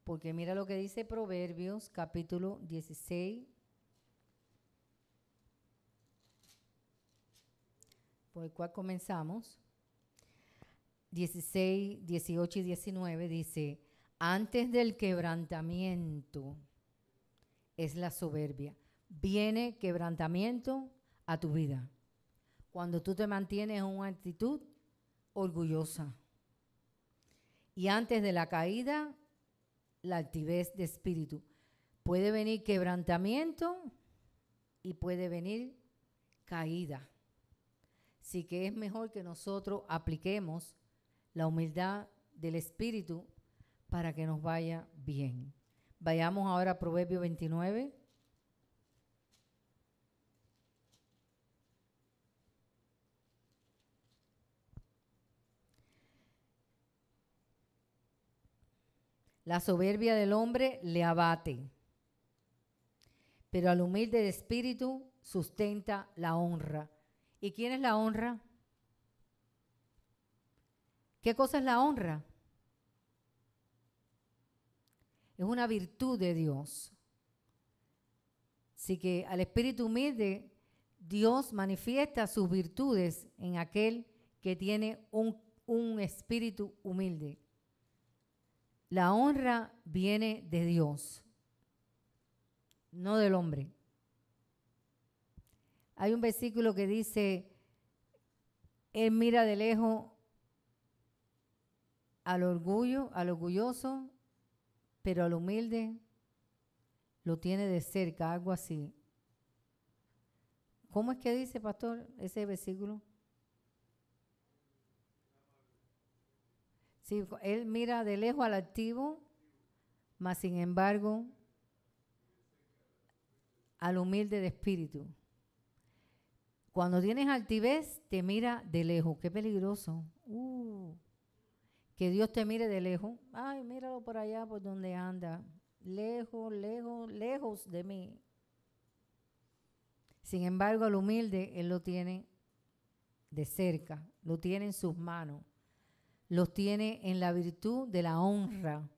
Speaker 1: porque mira lo que dice Proverbios capítulo 16, por el cual comenzamos. 16, 18 y 19 dice, antes del quebrantamiento es la soberbia. Viene quebrantamiento a tu vida. cuando tú te mantienes en una actitud orgullosa. Y antes de la caída, la altivez de espíritu. Puede venir quebrantamiento y puede venir caída. Así que es mejor que nosotros apliquemos la humildad del espíritu para que nos vaya bien. Vayamos ahora a Proverbio 29. La soberbia del hombre le abate, pero al humilde de espíritu sustenta la honra. ¿Y quién es la honra? ¿Qué cosa es la honra? Es una virtud de Dios. Así que al espíritu humilde, Dios manifiesta sus virtudes en aquel que tiene un espíritu humilde. La honra viene de Dios, no del hombre. Hay un versículo que dice, Él mira de lejos al orgulloso, pero al humilde lo tiene de cerca, algo así. ¿Cómo es que dice, pastor, ese versículo? Sí, Él mira de lejos al altivo, mas sin embargo al humilde de espíritu. Cuando tienes altivez, te mira de lejos. Qué peligroso. Que Dios te mire de lejos. Ay, míralo por allá, por donde anda. Lejos, lejos, lejos de mí. Sin embargo, al humilde, Él lo tiene de cerca. Lo tiene en sus manos. Los tiene en la virtud de la honra.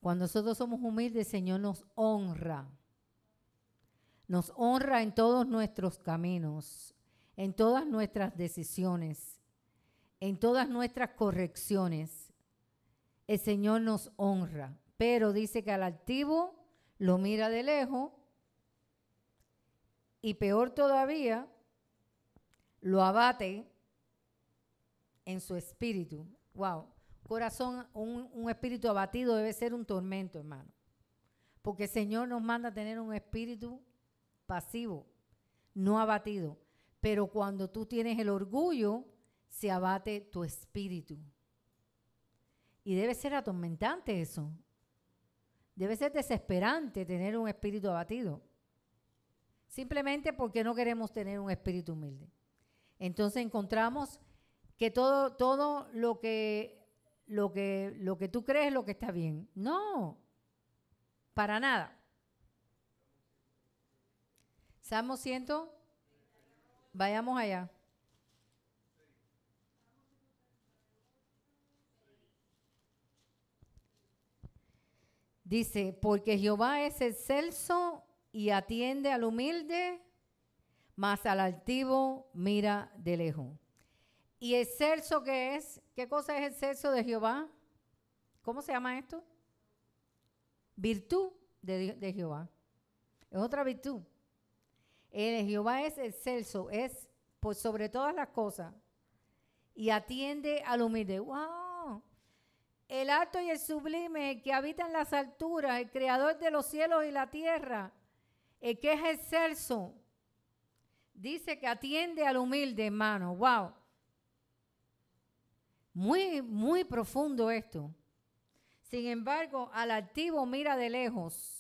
Speaker 1: Cuando nosotros somos humildes, el Señor nos honra. Nos honra en todos nuestros caminos, en todas nuestras decisiones, en todas nuestras correcciones. El Señor nos honra, pero dice que al altivo lo mira de lejos y peor todavía, lo abate en su espíritu. Wow, corazón, un espíritu abatido debe ser un tormento, hermano, porque el Señor nos manda a tener un espíritu pasivo, no abatido. Pero cuando tú tienes el orgullo, se abate tu espíritu. Y debe ser atormentante eso. Debe ser desesperante tener un espíritu abatido. Simplemente porque no queremos tener un espíritu humilde. Entonces encontramos que todo lo que tú crees es lo que está bien. No, para nada. Salmo 100, vayamos allá. Dice, porque Jehová es excelso y atiende al humilde, mas al altivo mira de lejos. ¿Y excelso qué es? ¿Qué cosa es excelso de Jehová? ¿Cómo se llama esto? Virtud de Jehová. Es otra virtud. El Jehová es excelso, es por sobre todas las cosas y atiende al humilde. ¡Wow! El alto y el sublime, el que habita en las alturas, el creador de los cielos y la tierra, el que es excelso, dice que atiende al humilde, hermano. ¡Wow! Muy, muy profundo esto. Sin embargo, al altivo mira de lejos.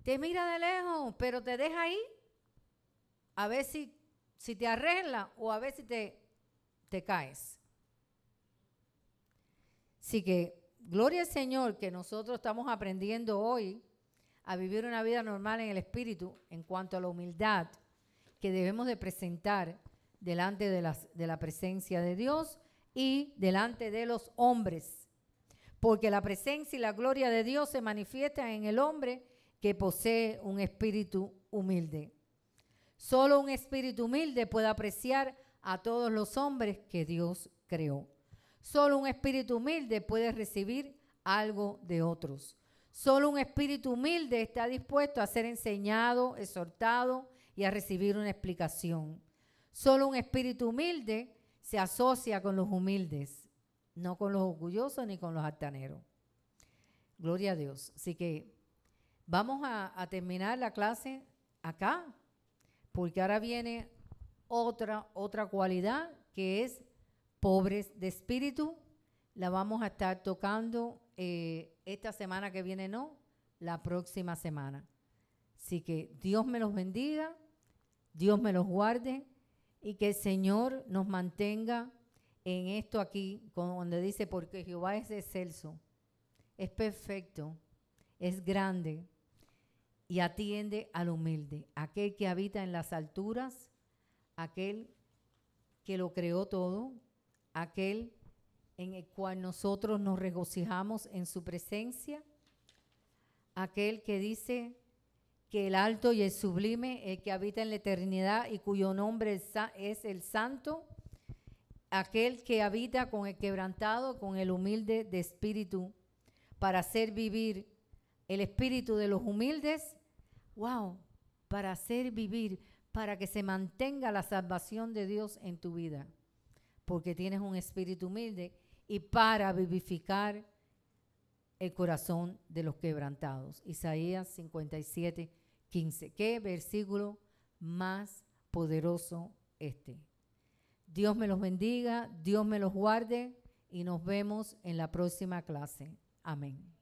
Speaker 1: Te mira de lejos, pero te deja ahí a ver si te arregla o a ver si te caes. Así que, gloria al Señor que nosotros estamos aprendiendo hoy a vivir una vida normal en el Espíritu en cuanto a la humildad que debemos de presentar delante de la presencia de Dios y delante de los hombres. Porque la presencia y la gloria de Dios se manifiestan en el hombre que posee un espíritu humilde. Solo un espíritu humilde puede apreciar a todos los hombres que Dios creó. Solo un espíritu humilde puede recibir algo de otros. Solo un espíritu humilde está dispuesto a ser enseñado, exhortado y a recibir una explicación. Solo un espíritu humilde se asocia con los humildes, no con los orgullosos ni con los altaneros. Gloria a Dios. Así que vamos a terminar la clase acá, porque ahora viene otra cualidad que es pobres de espíritu. La vamos a estar tocando esta semana que viene, no, la próxima semana. Así que Dios me los bendiga, Dios me los guarde y que el Señor nos mantenga en esto aquí, donde dice, porque Jehová es excelso, es perfecto, es grande y atiende al humilde, aquel que habita en las alturas, aquel que lo creó todo, aquel en el cual nosotros nos regocijamos en su presencia, aquel que dice que el alto y el sublime, el que habita en la eternidad y cuyo nombre es el santo, aquel que habita con el quebrantado, con el humilde de espíritu, para hacer vivir el espíritu de los humildes, wow, para hacer vivir, para que se mantenga la salvación de Dios en tu vida, porque tienes un espíritu humilde, y para vivificar el corazón de los quebrantados. Isaías 57:15. Qué versículo más poderoso este. Dios me los bendiga, Dios me los guarde y nos vemos en la próxima clase. Amén.